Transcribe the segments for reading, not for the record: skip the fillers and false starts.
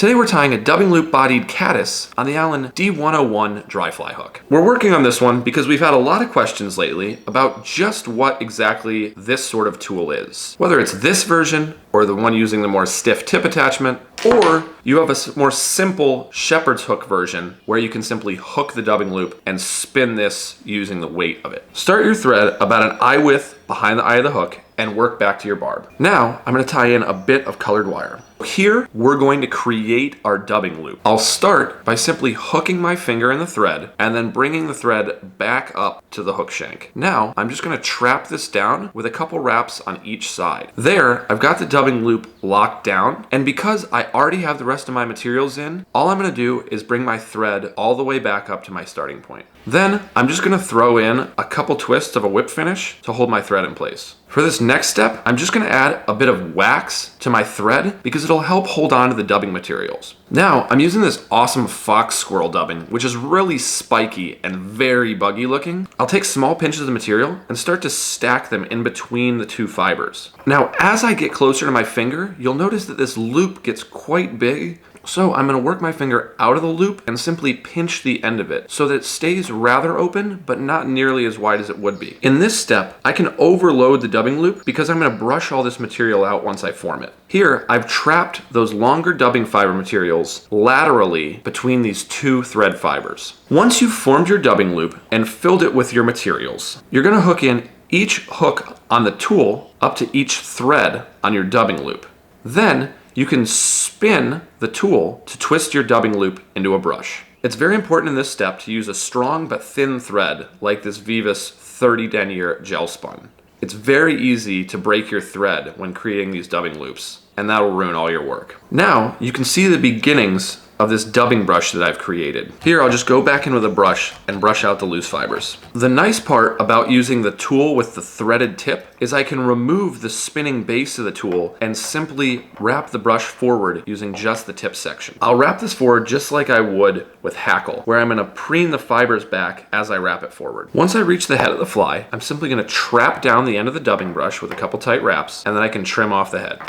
Today we're tying a dubbing loop bodied caddis on the Allen D101 dry fly hook. We're working on this one because we've had a lot of questions lately about just what exactly this sort of tool is. Whether it's this version or the one using the more stiff tip attachment, or you have a more simple shepherd's hook version where you can simply hook the dubbing loop and spin this using the weight of it. Start your thread about an eye width behind the eye of the hook and work back to your barb. Now I'm going to tie in a bit of colored wire. Here we're going to create our dubbing loop. I'll start by simply hooking my finger in the thread and then bringing the thread back up to the hook shank. Now I'm just going to trap this down with a couple wraps on each side. There I've got the dubbing loop locked down, and because I already have the rest of my materials in, all I'm going to do is bring my thread all the way back up to my starting point. Then I'm just going to throw in a couple twists of a whip finish to hold my thread in place. For this next step, I'm just going to add a bit of wax to my thread because it'll help hold on to the dubbing materials. Now I'm using this awesome fox squirrel dubbing, which is really spiky and very buggy looking. I'll take small pinches of material and start to stack them in between the two fibers. Now as I get closer to my finger, you'll notice that this loop gets quite big. So I'm going to work my finger out of the loop and simply pinch the end of it so that it stays rather open, but not nearly as wide as it would be. In this step, I can overload the dubbing loop because I'm going to brush all this material out once I form it. Here, I've trapped those longer dubbing fiber materials laterally between these two thread fibers. Once you've formed your dubbing loop and filled it with your materials, you're going to hook in each hook on the tool up to each thread on your dubbing loop. Then you can spin the tool to twist your dubbing loop into a brush. It's very important in this step to use a strong but thin thread like this Vivus 30 denier gel spun. It's very easy to break your thread when creating these dubbing loops, and that'll ruin all your work. Now you can see the beginnings of this dubbing brush that I've created. Here I'll just go back in with a brush and brush out the loose fibers. The nice part about using the tool with the threaded tip is I can remove the spinning base of the tool and simply wrap the brush forward using just the tip section. I'll wrap this forward just like I would with hackle, where I'm going to preen the fibers back as I wrap it forward. Once I reach the head of the fly, I'm simply going to trap down the end of the dubbing brush with a couple tight wraps, and then I can trim off the head.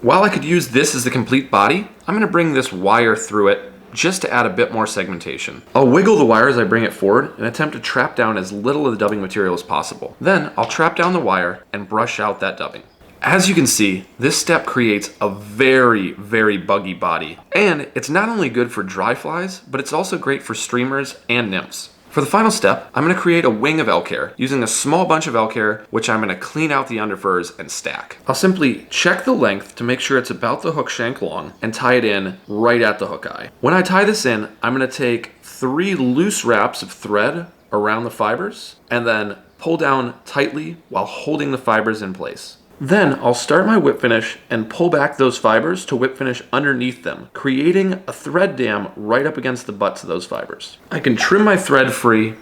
While I could use this as the complete body, I'm going to bring this wire through it just to add a bit more segmentation. I'll wiggle the wire as I bring it forward and attempt to trap down as little of the dubbing material as possible. Then I'll trap down the wire and brush out that dubbing. As you can see, this step creates a very, very buggy body. And it's not only good for dry flies, but it's also great for streamers and nymphs. For the final step, I'm going to create a wing of elk hair using a small bunch of elk hair, which I'm going to clean out the underfurs and stack. I'll simply check the length to make sure it's about the hook shank long and tie it in right at the hook eye. When I tie this in, I'm going to take 3 loose wraps of thread around the fibers and then pull down tightly while holding the fibers in place. Then I'll start my whip finish and pull back those fibers to whip finish underneath them, creating a thread dam right up against the butts of those fibers. I can trim my thread free,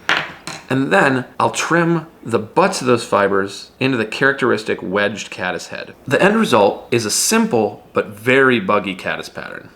and then I'll trim the butts of those fibers into the characteristic wedged caddis head. The end result is a simple but very buggy caddis pattern.